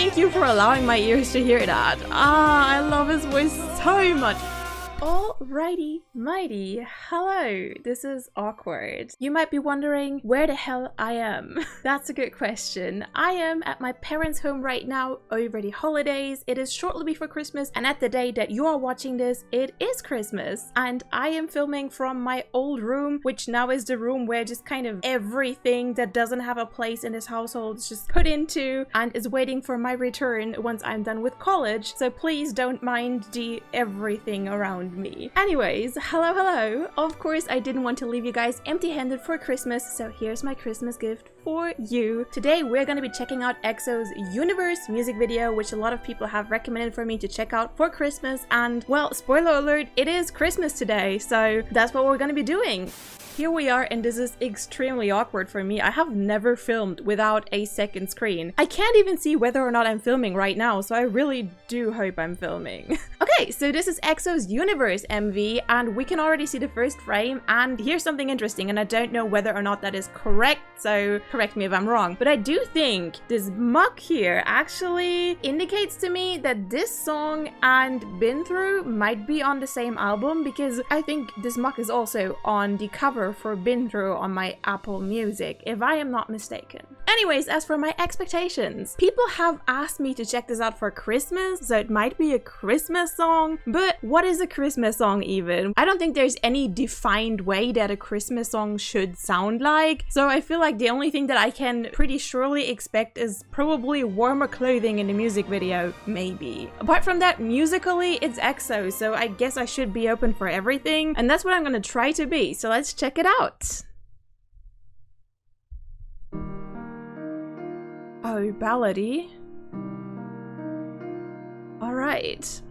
Thank you for allowing my ears to hear that. Ah, I love his voice so much. Alrighty, mighty. Hello, this is Awkward. You might be wondering where the hell I am. That's a good question. I am at my parents' home right now over the holidays. It is shortly before Christmas, and at the day that you are watching this, it is Christmas. And I am filming from my old room, which now is the room where just kind of everything that doesn't have a place in this household is just put into and is waiting for my return once I'm done with college. So please don't mind the everything around me. Anyways, hello. Of course, I didn't want to leave you guys empty-handed for Christmas, so here's my Christmas gift for you. Today, we're going to be checking out EXO's Universe music video, which a lot of people have recommended for me to check out for Christmas. And, well, spoiler alert, it is Christmas today, so that's what we're going to be doing. Here we are, and this is extremely awkward for me. I have never filmed without a second screen. I can't even see whether or not I'm filming right now, so I really do hope I'm filming. Okay, so this is EXO's Universe MV, and we can already see the first frame, and here's something interesting, and I don't know whether or not that is correct, so correct me if I'm wrong, but I do think this muck here actually indicates to me that this song and Been Through might be on the same album, because I think this muck is also on the cover for Been Through on my Apple Music, if I am not mistaken. Anyways, as for my expectations, people have asked me to check this out for Christmas, so it might be a Christmas song, but what is a Christmas song even? I don't think there's any defined way that a Christmas song should sound like, so I feel like the only thing that I can pretty surely expect is probably warmer clothing in the music video, maybe. Apart from that, musically, it's EXO, so I guess I should be open for everything, and that's what I'm gonna try to be, so let's check it out. Oh, ballady. Alright.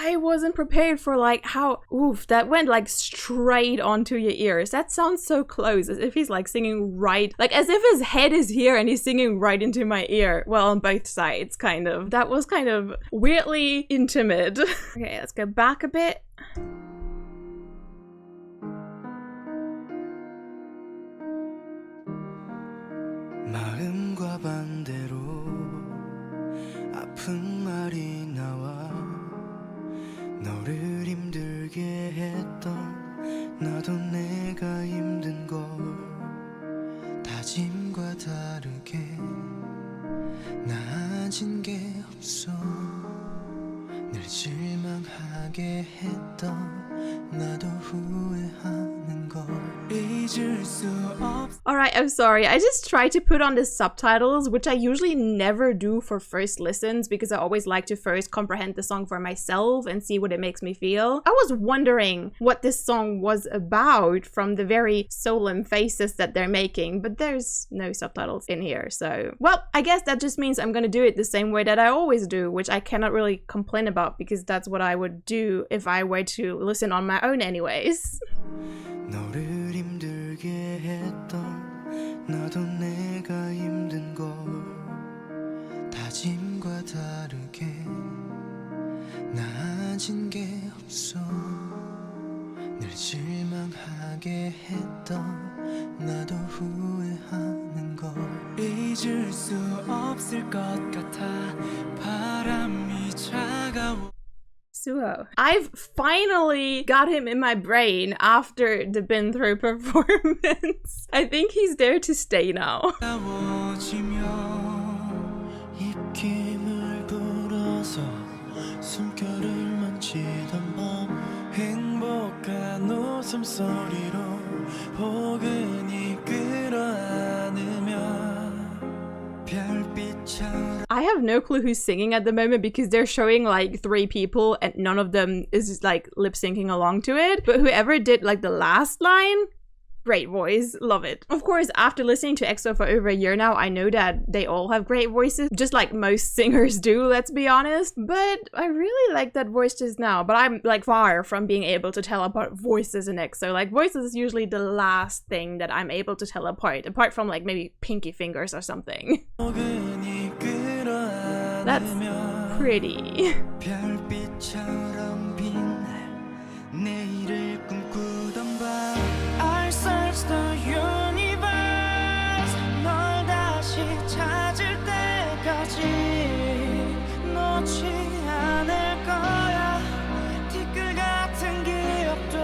I wasn't prepared for like how, oof, that went like straight onto your ears. That sounds so close, as if he's like singing right, like as if his head is here and he's singing right into my ear. Well, on both sides, kind of. That was kind of weirdly intimate. Okay, let's go back a bit. 마음과 반대로 아픈 말이 나와 너를 힘들게 했던 나도 내가 힘든 걸 다짐과 다르게 나아진 게 없어 늘 실망하게 했던 나도 후회하는 걸 잊을 수 없어. Alright, I'm sorry. I just tried to put on the subtitles, which I usually never do for first listens because I always like to first comprehend the song for myself and see what it makes me feel. I was wondering what this song was about from the very solemn faces that they're making, but there's no subtitles in here, so... Well, I guess that just means I'm gonna do it the same way that I always do, which I cannot really complain about because that's what I would do if I were to listen on my own anyways. 너를 힘들게 했던 나도 내가 힘든 걸 다짐과 다르게 나아진 게 없어 늘 실망하게 했던 나도 후회하는 걸 잊을 수 없을 것 같아 바람이 차가워. Suho. I've finally got him in my brain after the Been Through performance. I think he's there to stay now. 입김을 불어서 숨결을 만지던 밤 행복한 웃음소리로 포근히 끌어안으며 I have no clue who's singing at the moment because they're showing like 3 people and none of them is like lip syncing along to it. But whoever did like the last line, great voice, love it. Of course, after listening to EXO for over a year now, I know that they all have great voices, just like most singers do, let's be honest. But I really like that voice just now, but I'm like far from being able to tell apart voices in EXO. Like voices is usually the last thing that I'm able to tell apart from like maybe pinky fingers or something. That's pretty. 별처럼 빛날 내일을 꿈꾸던 밤 I search the universe 널 다시 찾을 때까지 놓지 않을 거야 티끌 같은 기억도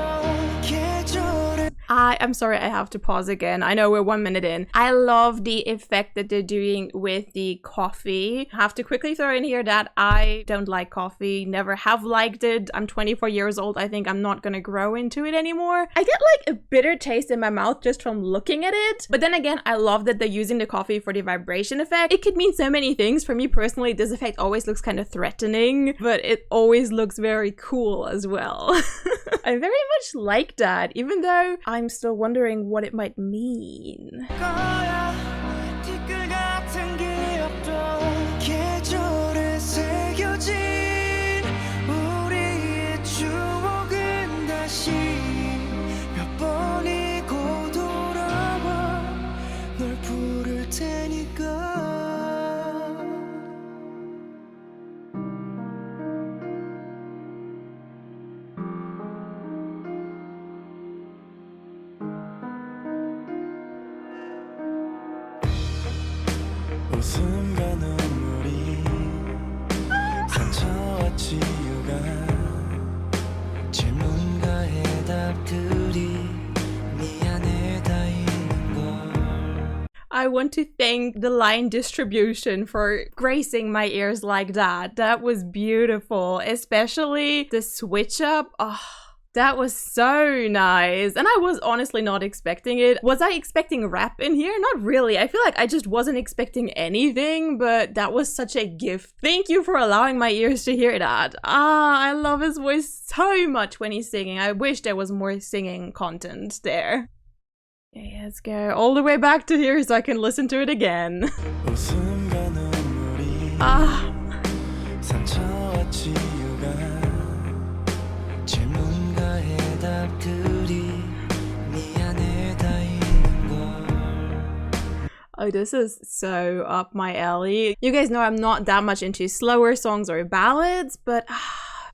계절에 I'm sorry, I have to pause again. I know we're 1 minute in. I love the effect that they're doing with the coffee. I have to quickly throw in here that I don't like coffee, never have liked it. I'm 24 years old. I think I'm not gonna grow into it anymore. I get like a bitter taste in my mouth just from looking at it. But then again, I love that they're using the coffee for the vibration effect. It could mean so many things. For me personally, this effect always looks kind of threatening, but it always looks very cool as well. I very much like that, even though I'm still wondering what it might mean. 거야 티끌 같은 기억도 계절에 새겨진 우리의 추억은 다시 몇 번이고 돌아와 널 부를 테니까 웃음과 눈물이 상처와 치유가 질문과 해답들이 네 안에 다 있는 걸 I want to thank the line distribution for gracing my ears like that. That was beautiful, especially the switch up. Oh, that was so nice. And I was honestly not expecting it. Was I expecting rap in here? Not really. I feel like I just wasn't expecting anything, but that was such a gift. Thank you for allowing my ears to hear that. I love his voice so much when he's singing. I wish there was more singing content there. Okay, let's go all the way back to here so I can listen to it again. 웃음과 눈물이 상처와 치유가 질문과 해답들이 네 안에 다 있는 걸 Oh, this is so up my alley. You guys know I'm not that much into slower songs or ballads, but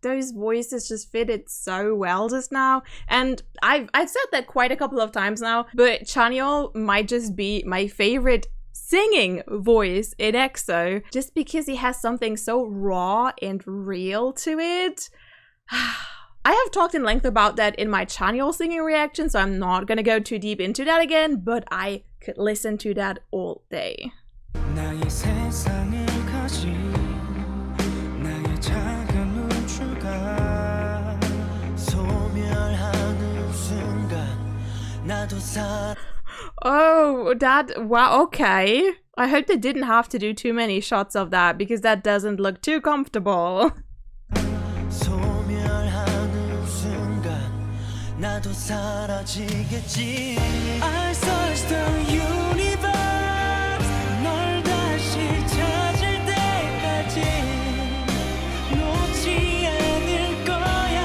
those voices just fitted so well just now. And I've said that quite a couple of times now, but Chanyeol might just be my favorite singing voice in EXO just because he has something so raw and real to it. I have talked in length about that in my Chanyeol singing reaction, so I'm not gonna go too deep into that again, but I could listen to that all day. 나의 세상을 가진 나의 작은 우주가 소멸하는 순간 나도 살 Oh, that, wow, okay. I hope they didn't have to do too many shots of that because that doesn't look too comfortable. 소멸하는 순간 나도 사라지겠지 I search the universe 널 다시 찾을 때까지 놓지 않을 거야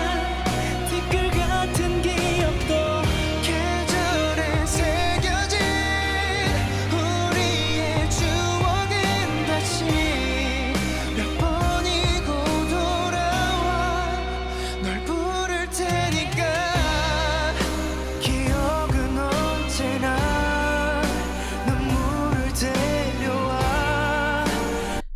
티끌 같은 기억도 계절에 새겨진 우리의 추억은 다시 몇 번이고 돌아와 널 부를 테니까 기억은 언제나 눈물을 데려와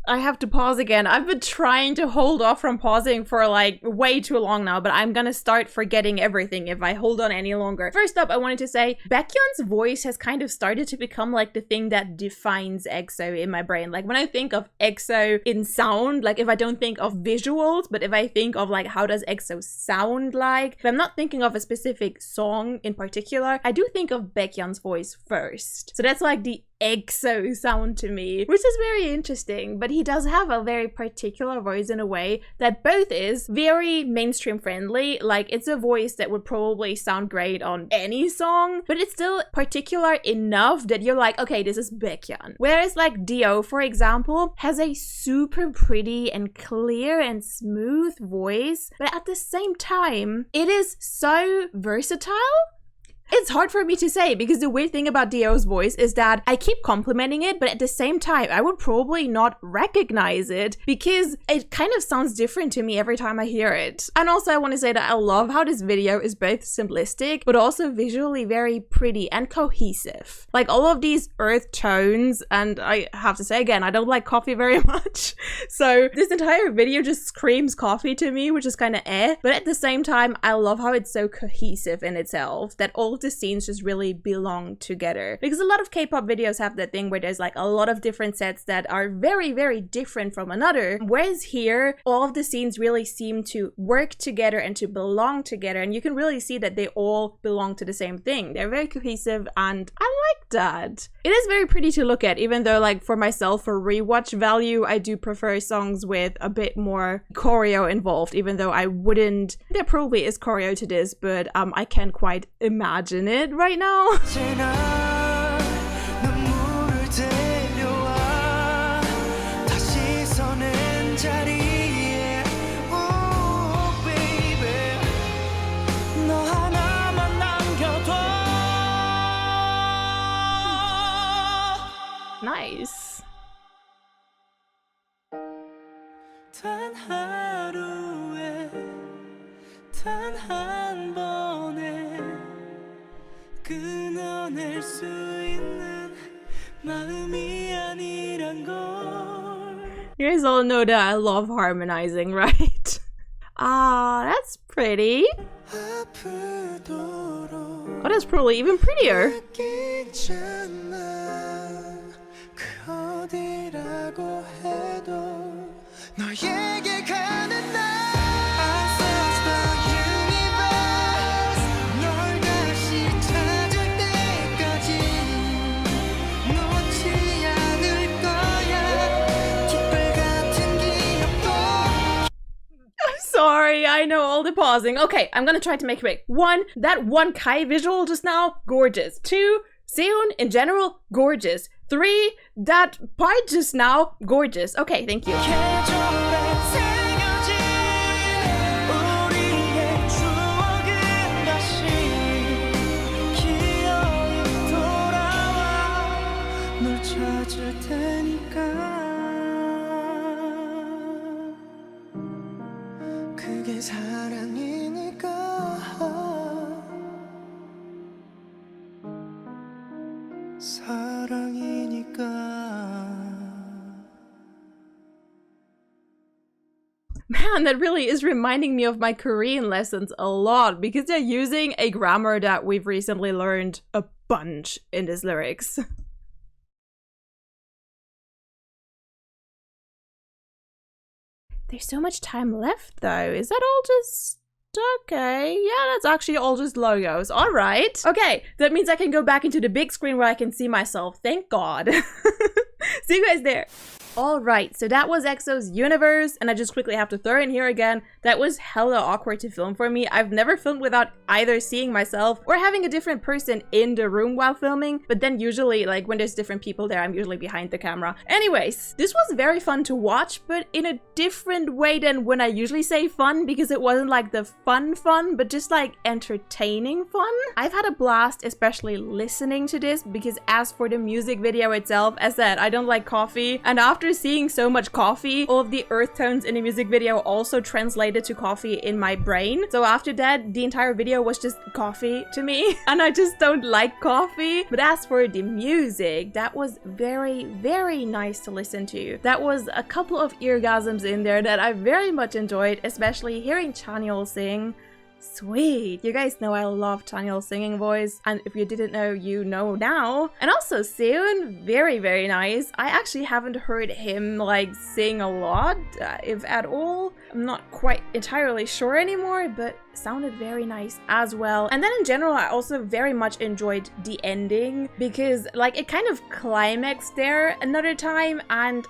I have to pause again. I've been trying to hold off from pausing for like way too long now, but I'm gonna start forgetting everything if I hold on any longer. First up, I wanted to say Baekhyun's voice has kind of started to become like the thing that defines EXO in my brain. Like when I think of EXO in sound, like if I don't think of visuals, but if I think of like how does EXO sound like, if I'm not thinking of a specific song in particular, I do think of Baekhyun's voice first. So that's like the EXO sound to me, which is very interesting, but he does have a very particular voice in a way that both is very mainstream friendly. Like it's a voice that would probably sound great on any song, but it's still particular enough that you're like, okay, this is Baekhyun. Whereas like Dio, for example, has a super pretty and clear and smooth voice, but at the same time, it is so versatile. It's hard for me to say because the weird thing about Dio's voice is that I keep complimenting it, but at the same time, I would probably not recognize it because it kind of sounds different to me every time I hear it. And also I want to say that I love how this video is both simplistic, but also visually very pretty and cohesive. Like all of these earth tones, and I have to say again, I don't like coffee very much. So this entire video just screams coffee to me, which is kind of but at the same time, I love how it's so cohesive in itself, that all of the scenes just really belong together. Because a lot of K-pop videos have that thing where there's like a lot of different sets that are very, very different from another. Whereas here, all of the scenes really seem to work together and to belong together. And you can really see that they all belong to the same thing. They're very cohesive and I like that. It is very pretty to look at, even though like for myself, for rewatch value, I do prefer songs with a bit more choreo involved, even though I wouldn't, there probably is choreo to this, but I can't quite imagine it right now. Nice. 단 한 번에 끊어낼 수 있는 마음이 아니란 걸. You guys all know that I love harmonizing, right? Ah, that's pretty. Oh, that's probably even prettier. 그 어디라고 해도 너에게 가는 날 Sorry, I know all the pausing. Okay, I'm gonna try to make it quick. One, that one Kai visual just now, gorgeous. Two, Seon in general, gorgeous. Three, that part just now, gorgeous. Okay, thank you. 그게 사랑이니까 사랑이니까. Man, that really is reminding me of my Korean lessons a lot because they're using a grammar that we've recently learned a bunch in these lyrics. There's so much time left though. Is that all just... okay, yeah, that's actually all just logos. All right. Okay, that means I can go back into the big screen where I can see myself. Thank God. See you guys there. Alright, so that was EXO's Universe, and I just quickly have to throw in here again, that was hella awkward to film for me. I've never filmed without either seeing myself or having a different person in the room while filming, but then usually, like, when there's different people there, I'm usually behind the camera. Anyways, this was very fun to watch, but in a different way than when I usually say fun, because it wasn't like the fun, but just like entertaining fun. I've had a blast, especially listening to this, because as for the music video itself, as said, I don't like coffee, and after seeing so much coffee, all of the earth tones in the music video also translated to coffee in my brain. So after that, the entire video was just coffee to me, and I just don't like coffee. But as for the music, that was very, very nice to listen to. That was a couple of eargasms in there that I very much enjoyed, especially hearing Chanyeol sing. Sweet. You guys know I love Chanyeol's singing voice, and if you didn't know, you know now. And also Seon, very, very nice. I actually haven't heard him like sing a lot, if at all. I'm not quite entirely sure anymore, but sounded very nice as well. And then in general, I also very much enjoyed the ending because like it kind of climaxed there another time, and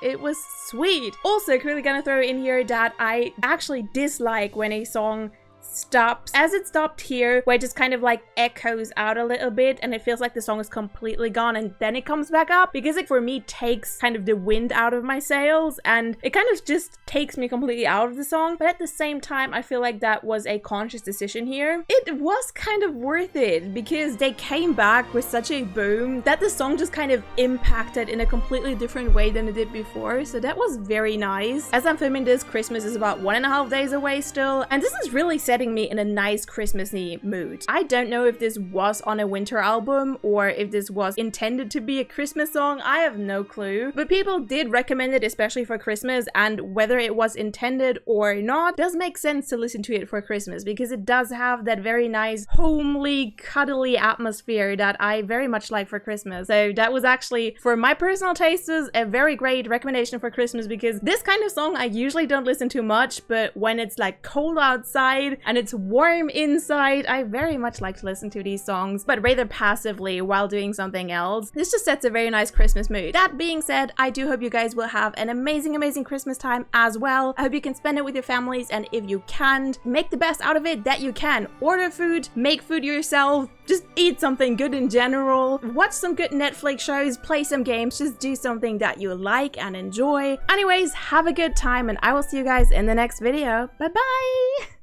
it was sweet. Also, quickly gonna throw in here that I actually dislike when a song stops. As it stopped here, where it just kind of like echoes out a little bit and it feels like the song is completely gone, and then it comes back up, because it for me takes kind of the wind out of my sails and it kind of just takes me completely out of the song. But at the same time, I feel like that was a conscious decision here. It was kind of worth it because they came back with such a boom that the song just kind of impacted in a completely different way than it did before. So that was very nice. As I'm filming this, Christmas is about 1.5 days away still, and this is really setting me in a nice Christmassy mood. I don't know if this was on a winter album or if this was intended to be a Christmas song. I have no clue, but people did recommend it, especially for Christmas, and whether it was intended or not, does make sense to listen to it for Christmas because it does have that very nice homely, cuddly atmosphere that I very much like for Christmas. So that was actually, for my personal tastes, a very great recommendation for Christmas, because this kind of song I usually don't listen to much, but when it's like cold outside and it's warm inside, I very much like to listen to these songs, but rather passively while doing something else. This just sets a very nice Christmas mood. That being said, I do hope you guys will have an amazing Christmas time as well. I hope you can spend it with your families, and if you can't, make the best out of it that you can. Order food, make food yourself, just eat something good in general, watch some good Netflix shows, play some games, just do something that you like and enjoy. Anyways, have a good time, and I will see you guys in the next video. Bye bye!